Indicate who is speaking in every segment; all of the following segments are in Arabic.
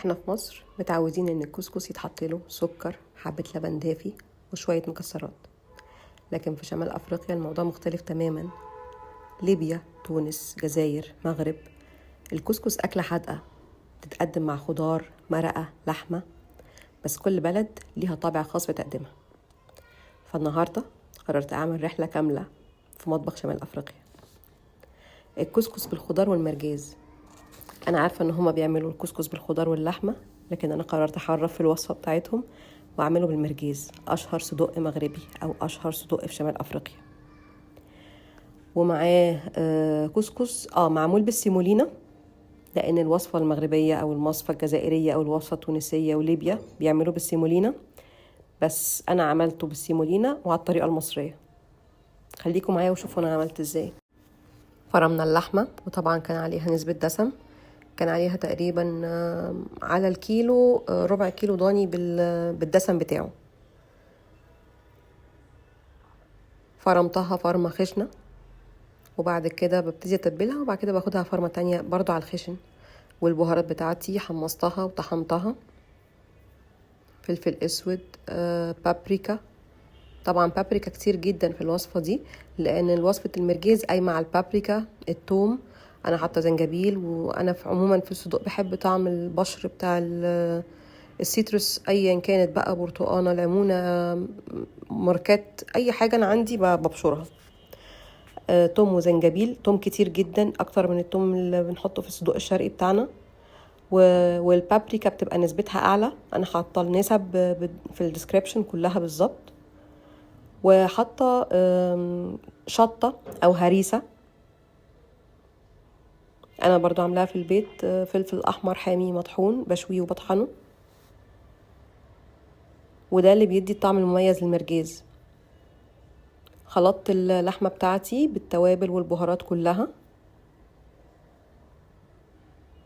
Speaker 1: احنا في مصر متعودين ان الكسكس يتحط له سكر، حبة لبن دافي وشوية مكسرات. لكن في شمال افريقيا الموضوع مختلف تماما. ليبيا، تونس، جزائر، مغرب، الكسكس أكلة حادقة تتقدم مع خضار، مرقة، لحمة، بس كل بلد ليها طابع خاص في تقديمها. فالنهاردة قررت أعمل رحلة كاملة في مطبخ شمال أفريقيا. الكسكس بالخضار والمرجيز. أنا عارفة إن هما بيعملوا الكسكس بالخضار واللحمة، لكن أنا قررت أحرف في الوصفة بتاعتهم وأعمله بالمرجيز، أشهر صدق مغربي أو أشهر صدق في شمال أفريقيا. ومعاه كسكس معمول بالسيمولينا، لأن الوصفة المغربية أو الوصفة الجزائرية أو الوصفة التونسية وليبيا بيعملوا بالسيمولينا، بس أنا عملته بالسيمولينا وعلى الطريقة المصرية. خليكم معايا وشوفوا أنا عملت إزاي. فرمنا اللحمة، وطبعا كان عليها نسبة دسم، كان عليها تقريبا على الكيلو ربع كيلو ضاني بالدسم بتاعه. فرمتها فرمة خشنة، وبعد كده ببتدي اتبلها، وبعد كده باخدها فرمة تانية برضو على الخشن. والبهارات بتاعتي حمصتها وطحنتها: فلفل اسود، بابريكا. طبعا بابريكا كتير جدا في الوصفة دي، لان وصفة المرجيز قايمة على البابريكا، الثوم. انا حاطه زنجبيل، وانا عموما في الصدوق بحب طعم البشر بتاع السيتروس، ايا كانت بقى، برتقانه، ليمونه، ماركات، اي حاجه انا عندي ببشرها. توم وزنجبيل، توم كتير جدا، اكتر من التوم اللي بنحطه في الصدوق الشرقي بتاعنا. والبابريكا بتبقى نسبتها اعلى، انا حاطه النسب في الديسكريبشن كلها بالظبط. وحاطه شطه او هريسه، انا برضو عاملاها في البيت، فلفل احمر حامي مطحون بشويه وبطحنه، وده اللي بيدي الطعم المميز للمرجيز. خلطت اللحمه بتاعتي بالتوابل والبهارات كلها،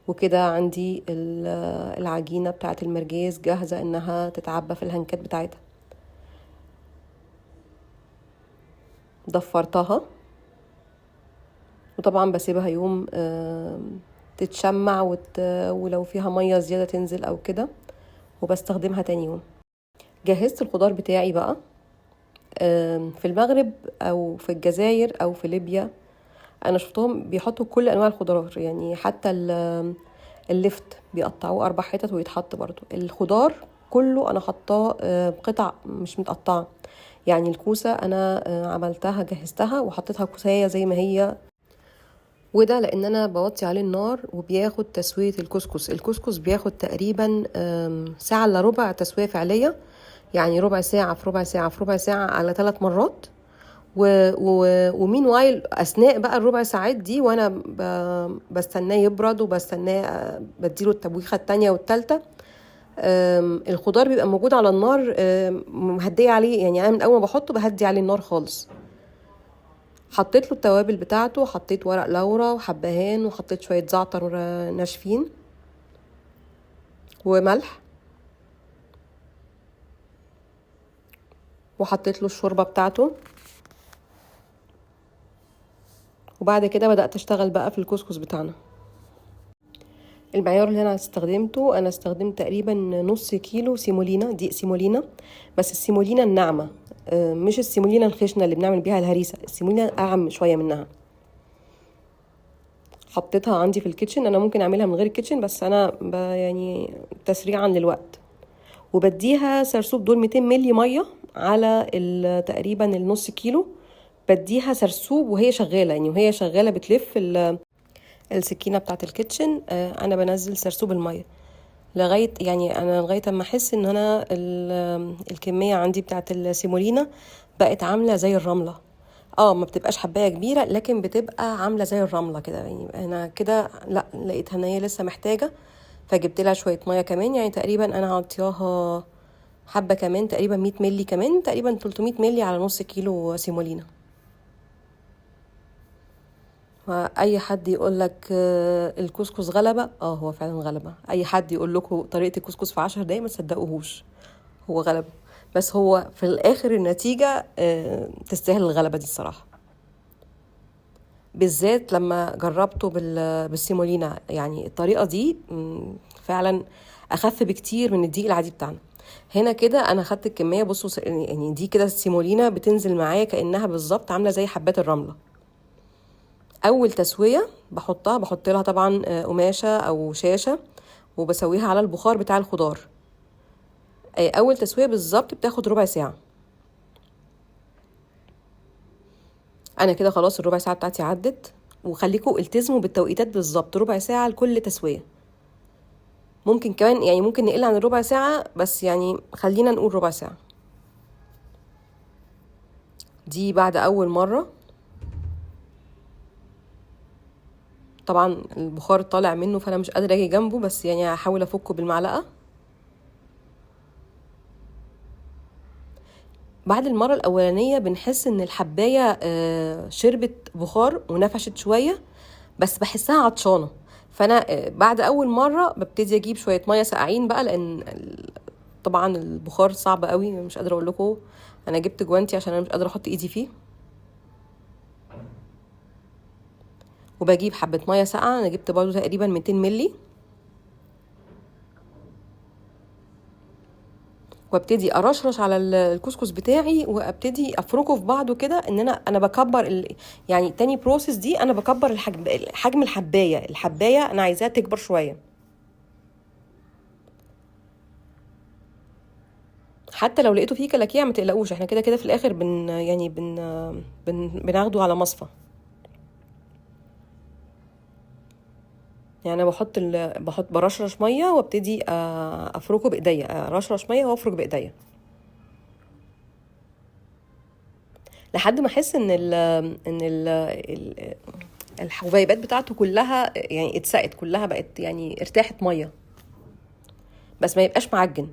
Speaker 1: وكده عندي العجينه بتاعت المرجيز جاهزه انها تتعبى في الهنكات بتاعتها. ضفرتها، وطبعا بسيبها يوم تتشمع ولو فيها ميه زياده تنزل او كده، وبستخدمها تاني يوم. جهزت الخضار بتاعي بقى. في المغرب او في الجزائر او في ليبيا انا شفتهم بيحطوا كل انواع الخضار، يعني حتى اللفت بيقطعوه 4 حتت ويتحط برضو. الخضار كله انا حطاه قطع مش متقطعه، يعني الكوسه انا عملتها جهزتها وحطيتها كوسايه زي ما هي، وده لان انا بوطي عليه النار وبياخد تسويه الكسكس بياخد تقريبا ساعه الا ربع تسويه فعليه، يعني ربع ساعه في ربع ساعه في ربع ساعه على 3 مرات. ومين وايل اثناء بقى الربع ساعات دي وانا بستناه يبرد، وبستناه بديله التبويخه التانية والتالتة. الخضار بيبقى موجود على النار مهديه عليه، يعني انا من اول ما بحطه بهدي عليه النار خالص. حطيت له التوابل بتاعته، حطيت ورق لورا وحبهان، وحطيت شويه زعتر ناشفين وملح، وحطيت له الشوربه بتاعته. وبعد كده بدأت اشتغل بقى في الكسكس بتاعنا. المعيار اللي انا استخدمته، انا استخدمت تقريبا نص كيلو سيمولينا، دقيق سيمولينا، بس السيمولينا الناعمه، مش السيمولينا الخشنه اللي بنعمل بيها الهريسه، السيمولينا اعم شويه منها. حطيتها عندي في الكيتشن، انا ممكن اعملها من غير الكيتشن، بس انا يعني تسريعا للوقت. وبديها سرسوب، دول 200 ملي ميه على تقريبا النص كيلو، بديها سرسوب وهي شغاله، يعني وهي شغاله بتلف السكينه بتاعه الكيتشن. انا بنزل سرسوب الميه لغايه، يعني انا لغايه اما احس ان انا الكميه عندي بتاعه السيمولينا بقت عامله زي الرمله. ما بتبقاش حبايه كبيره، لكن بتبقى عامله زي الرمله كده، يعني انا كده لا لقيتها ان هي لسه محتاجه، فجبت لها شويه ميه كمان، يعني تقريبا انا هعطيها حبه كمان، تقريبا 100 ملي كمان، تقريبا 300 ملي على نص كيلو سيمولينا. اي حد يقول لك الكسكس غلبه، هو فعلا غلبه. اي حد يقول لكم طريقه الكسكس في 10 دقايق ما تصدقوهوش، هو غلبه، بس هو في الاخر النتيجه تستاهل الغلبه دي الصراحه، بالذات لما جربته بالسيمولينا. يعني الطريقه دي فعلا اخف بكتير من الدقيق العادي بتاعنا. هنا كده انا خدت الكميه، بصوا يعني دي كده السيمولينا بتنزل معايا كانها بالظبط عامله زي حبات الرمله. اول تسويه بحط لها طبعا قماشه او شاشه وبسويها على البخار بتاع الخضار. اول تسويه بالظبط بتاخد ربع ساعه. انا كده خلاص الربع ساعه بتاعتي عدت، وخليكم التزموا بالتوقيتات بالظبط، ربع ساعه لكل تسويه. ممكن كمان يعني ممكن نقل عن الربع ساعه، بس يعني خلينا نقول ربع ساعه. دي بعد اول مره طبعا البخار طالع منه، فانا مش قادره اجي جنبه، بس يعني هحاول افكه بالمعلقه. بعد المره الاولانيه بنحس ان الحبايه شربت بخار ونفشت شويه، بس بحسها عطشانه. فانا بعد اول مره ببتدي اجيب شويه ميه ساقعين بقى، لان طبعا البخار صعب قوي، مش قادره اقول لكم. انا جبت جوانتي عشان انا مش قادره احط ايدي فيه. وبجيب حبه ميه ساقعه، انا جبت برضو تقريبا 200 ملي، وابتدي ارشرش على الكسكس بتاعي، وابتدي افركه في بعضه كده. ان انا بكبر يعني تاني بروسيس دي، انا بكبر حجم الحبايه انا عايزاها تكبر شويه. حتى لو لقيته فيه كلاكيع ما تقلقوش، احنا كده كده في الاخر بناخده على مصفى. يعني انا بحط برشرش ميه وابتدي افركه بايديا، ارشرش ميه وافرك بايديا لحد ما احس ان الحبيبات بتاعته كلها يعني اتسقت، كلها بقت يعني ارتاحت ميه، بس ما يبقاش معجن.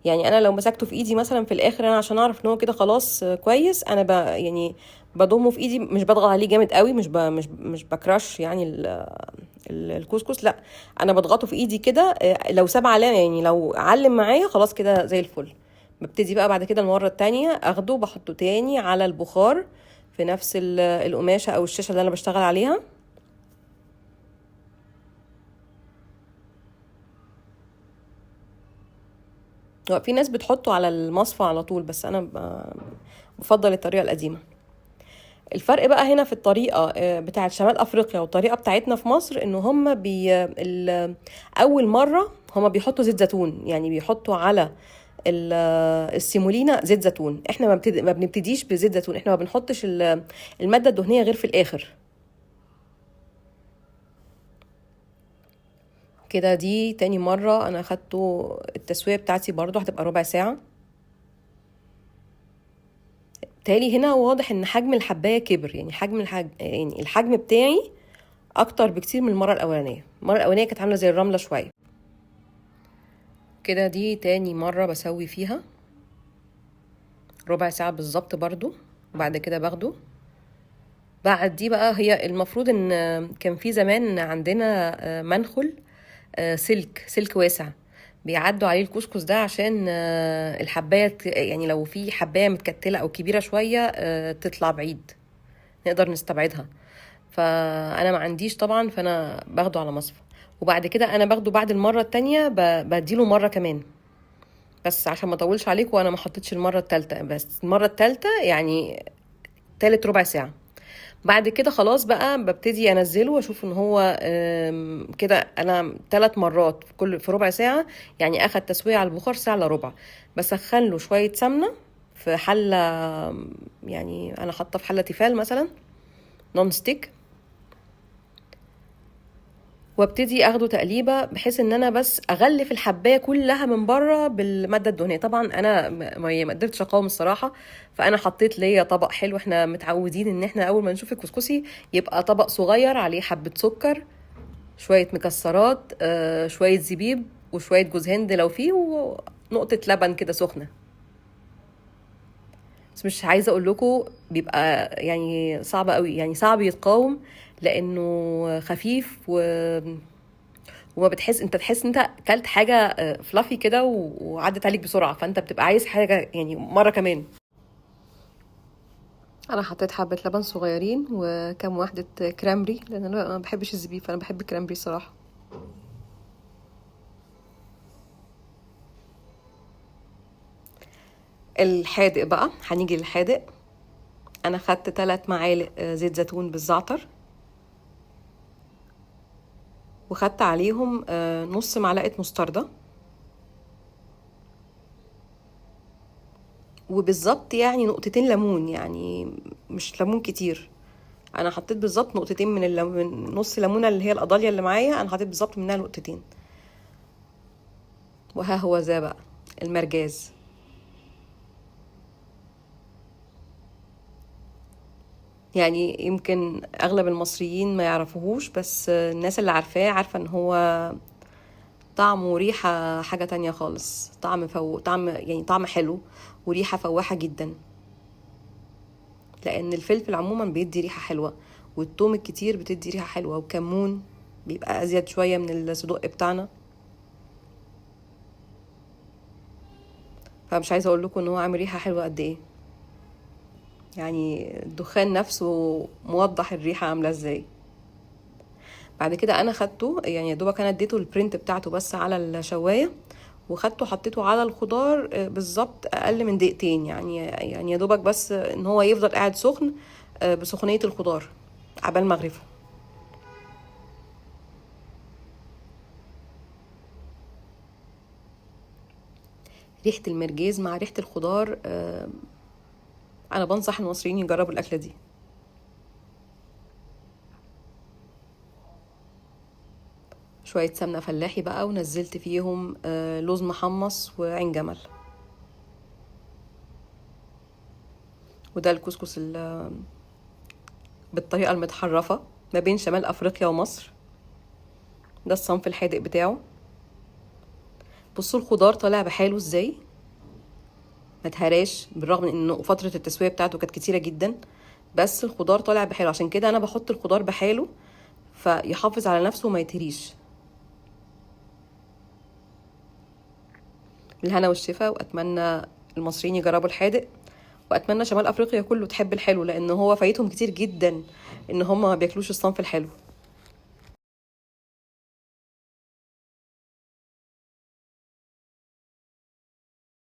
Speaker 1: يعني انا لو مسكته في ايدي مثلا في الاخر، انا عشان اعرف ان هو كده خلاص كويس، انا يعني بضمه في ايدي، مش بضغط عليه جامد قوي، مش بكرش يعني الكسكس، لا انا بضغطه في ايدي كده. لو ساب علامه، يعني لو علم معايا خلاص كده زي الفل. ببتدي بقى بعد كده المره التانية اخده بحطه تاني على البخار في نفس القماشه او الشاشه اللي انا بشتغل عليها. في ناس بتحطه على المصفى على طول، بس انا بفضل الطريقه القديمه. الفرق بقى هنا في الطريقه بتاعه شمال افريقيا والطريقه بتاعتنا في مصر، ان هم اول مره هم بيحطوا زيت زيتون، يعني بيحطوا على السيمولينا زيت زيتون. احنا ما بنبتديش بزيت زيتون، احنا ما بنحطش الماده الدهنيه غير في الاخر كده. دي تاني مره انا اخدته، التسويه بتاعتي برضو هتبقى ربع ساعه. تالي هنا واضح ان حجم الحبايه كبر، يعني يعني الحجم بتاعي اكتر بكتير من المره الاولانيه. المره الاولانيه كانت عامله زي الرمله شويه كده. دي تاني مره بسوي فيها ربع ساعه بالظبط برضو، وبعد كده باخده. بعد دي بقى هي المفروض ان كان في زمان عندنا منخل سلك واسع بيعدوا عليه الكسكس ده، عشان الحبايه يعني لو في حبايه متكتله او كبيره شويه تطلع بعيد نقدر نستبعدها. فانا ما عنديش طبعا، فانا باخده على مصفى. وبعد كده انا باخده بعد المره التانية بديله مره كمان، بس عشان ما اطولش عليكم وانا ما حطيتش المره التالتة، بس المره التالتة يعني تالت ربع ساعه. بعد كده خلاص بقى ببتدي انزله واشوف ان هو كده. انا 3 مرات في ربع ساعه، يعني اخد تسويه على البخار ساعه الا ربع. بسخن له شويه سمنه في حله، يعني انا حاطه في حله تيفال مثلا نون ستيك، وابتدي اخده تقليبه بحيث ان انا بس اغلف الحبايه كلها من بره بالماده الدهنيه. طبعا انا ما قدرتش اقاوم الصراحه، فانا حطيت ليا طبق حلو. احنا متعودين ان احنا اول ما نشوف الكسكسي يبقى طبق صغير عليه حبه سكر، شويه مكسرات، شويه زبيب، وشويه جوز هند لو فيه، ونقطه لبن كده سخنه. بس مش عايزه اقول لكم بيبقى يعني صعب قوي، يعني صعب يتقاوم، لانه خفيف وما انت تحس ان انت اكلت حاجه فلافي كده وعدت عليك بسرعه، فانت بتبقى عايز حاجه يعني مره كمان. انا حطيت حبه لبن صغيرين وكم واحده كرامبري، لان انا ما بحبش الزبيب، فانا بحب الكرامبري صراحه. الحادق بقى، هنيجي للحادق. انا خدت 3 معالق زيت زيتون بالزعتر، وخدت عليهم نص معلقة مستردة، وبالظبط يعني نقطتين ليمون، يعني مش ليمون كتير. انا حطيت بالظبط نقطتين من الليمون، نص ليمونه اللي هي القضاليا اللي معايا انا حطيت بالظبط منها نقطتين. وها هو ذا بقى المرجاز. يعني يمكن اغلب المصريين ما يعرفوهوش، بس الناس اللي عارفاه عارفه ان هو طعم وريحه حاجه تانية خالص. طعم يعني طعم حلو وريحه فواحه جدا، لان الفلفل عموما بيدي ريحه حلوه، والثوم الكتير بتدي ريحه حلوه، والكمون بيبقى ازيد شويه من الصدق بتاعنا. فمش عايزه اقول لكم ان هو عامل ريحه حلوه قد ايه، يعني الدخان نفسه موضح الريحه عامله ازاي. بعد كده انا خدته، يعني يا دوبك انا اديته البرنت بتاعته بس على الشوايه، وخدته حطيته على الخضار بالظبط اقل من دقيقتين، يعني يا دوبك بس ان هو يفضل قاعد سخن بسخونيه الخضار عبال ما اغرفه. ريحه المرجيز مع ريحه الخضار، انا بنصح المصريين يجربوا الاكله دي. شويه سمنه فلاحي بقى، ونزلت فيهم لوز محمص وعين جمل. وده الكسكس بالطريقه المتحرفه ما بين شمال افريقيا ومصر. ده الصنف الحادق بتاعه. بصوا الخضار طالع بحاله ازاي، ما اتهراش، بالرغم من انه فتره التسويه بتاعته كانت كتيره جدا، بس الخضار طالع بحاله. عشان كده انا بحط الخضار بحاله فيحافظ على نفسه وما يتهريش. بالهنا والشفا، واتمنى المصريين يجربوا الحادق، واتمنى شمال افريقيا كله تحب الحلو، لان هو فايتهم كتير جدا ان هم ما بياكلوش الصنف الحلو.